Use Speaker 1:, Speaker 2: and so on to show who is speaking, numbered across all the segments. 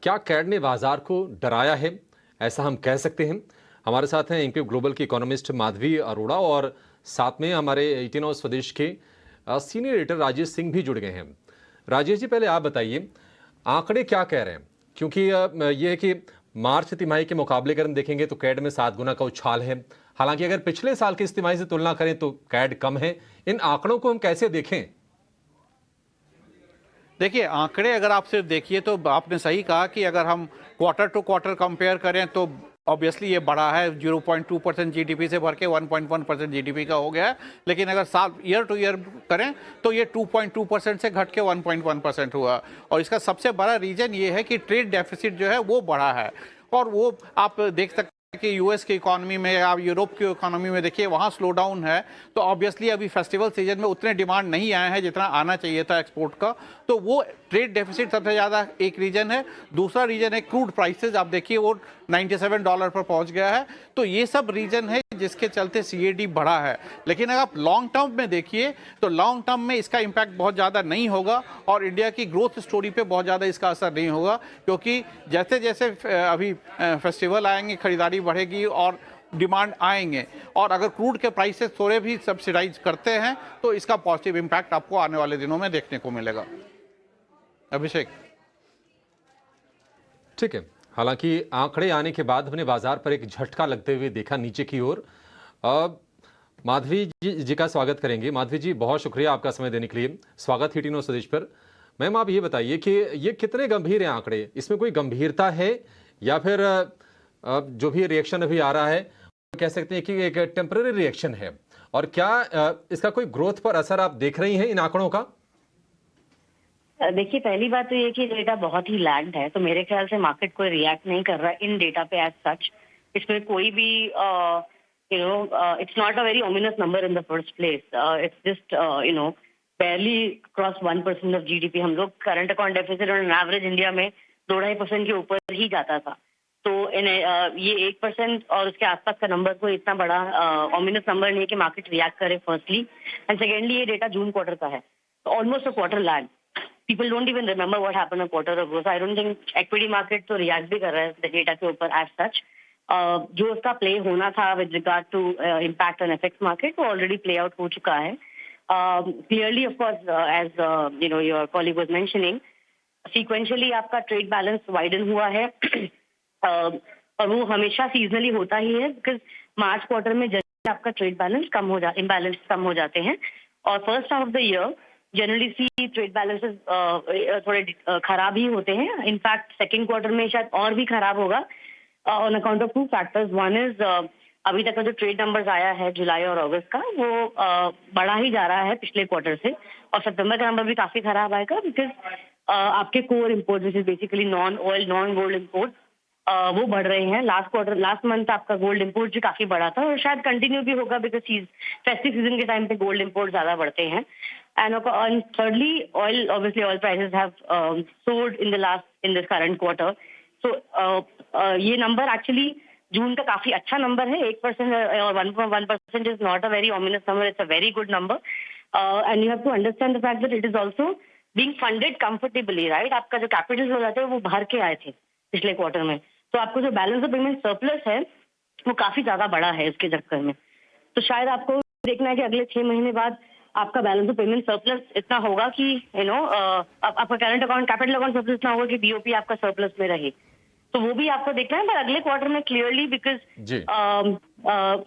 Speaker 1: क्या कैड ने बाजार को डराया है, ऐसा हम कह सकते हैं? हमारे साथ हैं एमपी ग्लोबल की इकोनॉमिस्ट माधवी अरोड़ा और साथ में हमारे 18 और स्वदेश के सीनियर एडिटर राजेश सिंह भी जुड़ गए हैं। राजेश जी, पहले आप बताइए आंकड़े क्या कह रहे हैं, क्योंकि ये है कि मार्च तिमाही के मुकाबले अगर हम देखेंगे तो कैड में 7 गुना का उछाल है। हालांकि अगर पिछले साल की इस तिमाही से तुलना करें तो कैड कम है। इन आंकड़ों को हम कैसे देखें?
Speaker 2: देखिए, आंकड़े अगर आप सिर्फ देखिए तो आपने सही कहा कि अगर हम क्वार्टर टू क्वार्टर कंपेयर करें तो ऑब्वियसली ये बढ़ा है। 0.2% जीडीपी से बढ़ के 1.1% जीडीपी का हो गया है। लेकिन अगर साल ईयर टू ईयर करें तो ये 2.2% से घट के 1.1% हुआ। और इसका सबसे बड़ा रीजन ये है कि ट्रेड डेफिसिट जो है वो बढ़ा है। और वो आप देख सकते कि यूएस की इकोनॉमी में या यूरोप की इकोनॉमी में देखिए वहाँ स्लो डाउन है। तो ऑब्वियसली अभी फेस्टिवल सीजन में उतने डिमांड नहीं आए हैं जितना आना चाहिए था एक्सपोर्ट का। तो वो ट्रेड डेफिसिट सबसे ज़्यादा एक रीजन है। दूसरा रीजन है क्रूड प्राइसेस। आप देखिए वो $97 पर पहुंच गया है। तो ये सब रीजन है जिसके चलते सीएडी बढ़ा है। लेकिन अगर आप लॉन्ग टर्म में देखिए तो लॉन्ग टर्म में इसका इम्पैक्ट बहुत ज़्यादा नहीं होगा और इंडिया की ग्रोथ स्टोरी पे बहुत ज़्यादा इसका असर नहीं होगा, क्योंकि जैसे जैसे अभी फेस्टिवल आएंगे खरीदारी बढ़ेगी और डिमांड आएंगे। और अगर क्रूड के प्राइसेस थोड़े भी सब्सिडाइज करते हैं तो इसका पॉजिटिव इम्पैक्ट आपको आने वाले दिनों में देखने को मिलेगा। अभिषेक।
Speaker 1: ठीक है। हालांकि आंकड़े आने के बाद हमने बाजार पर एक झटका लगते हुए देखा नीचे की ओर। माधवी जी का स्वागत करेंगे। माधवी जी, बहुत शुक्रिया आपका समय देने के लिए। स्वागत है 18 स्वदेश पर। मैम, आप ये बताइए कि ये कितने गंभीर हैं आंकड़े? इसमें कोई गंभीरता है या फिर जो भी रिएक्शन अभी आ रहा है कह सकते हैं कि एक टेम्पररी रिएक्शन है? और क्या इसका कोई ग्रोथ पर असर आप देख रही हैं इन आंकड़ों का?
Speaker 3: देखिए, पहली बात तो ये कि डेटा बहुत ही लैग्ड है, तो मेरे ख्याल से मार्केट कोई रिएक्ट नहीं कर रहा है इन डेटा पे एज सच। इसमें कोई भी it's not a very ominous number in the first place. It's just barely cross 1% of GDP. हम लोग current account deficit on average India में 2-2.5% के ऊपर ही जाता था। तो ये 1% और उसके आसपास का नंबर कोई इतना बड़ा ओमिनस नंबर नहीं है कि मार्केट रिएक्ट करे, फर्स्टली। एंड सेकेंडली, ये डेटा जून क्वार्टर का है, तो almost a quarter lag. People don't even remember what happened a quarter ago. So I don't think equity market तो react भी कर रहा है डेटा के ऊपर as such. जो उसका प्ले होना था with regard to impact on FX market वो already play out हो चुका है. Clearly, of course, as your colleague was mentioning, sequentially आपका trade balance widen हुआ है. और वो हमेशा seasonally होता ही है, because मार्च क्वार्टर में जनरली आपका trade balance imbalance कम हो जाते हैं. और first half of the year generally सी ट्रेड बैलेंसेस थोड़े खराब ही होते हैं। इनफैक्ट सेकंड क्वार्टर में शायद और भी खराब होगा on account of 2 factors. One is अभी तक का जो ट्रेड नंबर्स आया है जुलाई और अगस्त का, वो बढ़ा ही जा रहा है पिछले क्वार्टर से। और सितंबर का नंबर भी काफी खराब आएगा, बिकॉज आपके core import which is basically non oil non gold import वो बढ़ रहे हैं। लास्ट मंथ आपका गोल्ड इम्पोर्ट भी काफी बढ़ा था और शायद कंटिन्यू भी होगा, बिकॉज फेस्टिव सीजन के टाइम पे गोल्ड इम्पोर्ट ज्यादा बढ़ते हैं। And thirdly, oil prices have soared in this current quarter. So ये नंबर एक्चुअली जून का काफी अच्छा नंबर है। 8% और 1.1% is not a very ominous number. It's a very good number. And you have to understand the fact that it is also being funded comfortably, right? आपका जो capital हो जाते हैं वो भर के आए थे पिछले क्वार्टर में, तो आपको जो बैलेंस ऑफ पेमेंट सरप्लस है वो काफी ज्यादा बड़ा है इसके चक्कर में। तो शायद आपको देखना है कि अगले 6 महीने बाद आपका बैलेंस ऑफ पेमेंट सरप्लस इतना होगा कि आपका current account capital account surplus इतना होगा कि बीओपी आपका सरप्लस में रहे। तो वो भी आपको देखना है। पर अगले क्वार्टर में क्लियरली, बिकॉज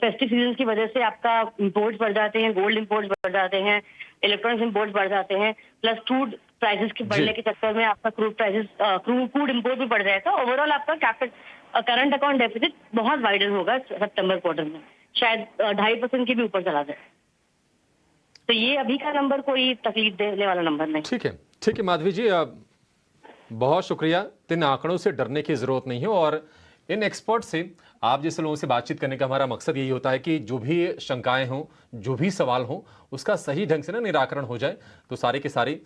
Speaker 3: फेस्टिव सीजन की वजह से आपका इम्पोर्ट्स बढ़ जाते हैं, गोल्ड इम्पोर्ट्स बढ़ जाते हैं, इलेक्ट्रॉनिक्स इम्पोर्ट्स बढ़ जाते हैं, प्लस क्रूड प्राइसेस के बढ़ने के चक्कर में आपका क्रूड इम्पोर्ट भी बढ़ जाएगा। ओवरऑल आपका करंट अकाउंट डेफिसिट बहुत वाइडन होगा सितंबर क्वार्टर में, शायद 2.5% के भी ऊपर चला जाए। तो ये अभी का नंबर कोई तकलीफ देने वाला नंबर नहीं।
Speaker 1: ठीक है माधवी जी, बहुत शुक्रिया। इन आंकड़ों से डरने की जरूरत नहीं है और इन एक्सपर्ट से, आप जैसे लोगों से बातचीत करने का हमारा मकसद यही होता है कि जो भी शंकाएं हों, जो भी सवाल हों, उसका सही ढंग से ना निराकरण हो जाए। तो सारे के सारे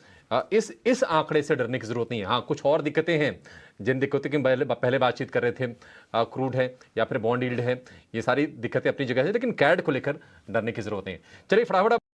Speaker 1: इस आंकड़े से डरने की जरूरत नहीं है। हाँ, कुछ और दिक्कतें हैं जिन दिक्कतों की पहले बातचीत कर रहे थे, क्रूड है या फिर बॉन्ड यील्ड है, ये सारी दिक्कतें अपनी जगह है, लेकिन कैड को लेकर डरने की जरूरत नहीं है। चलिए फटाफट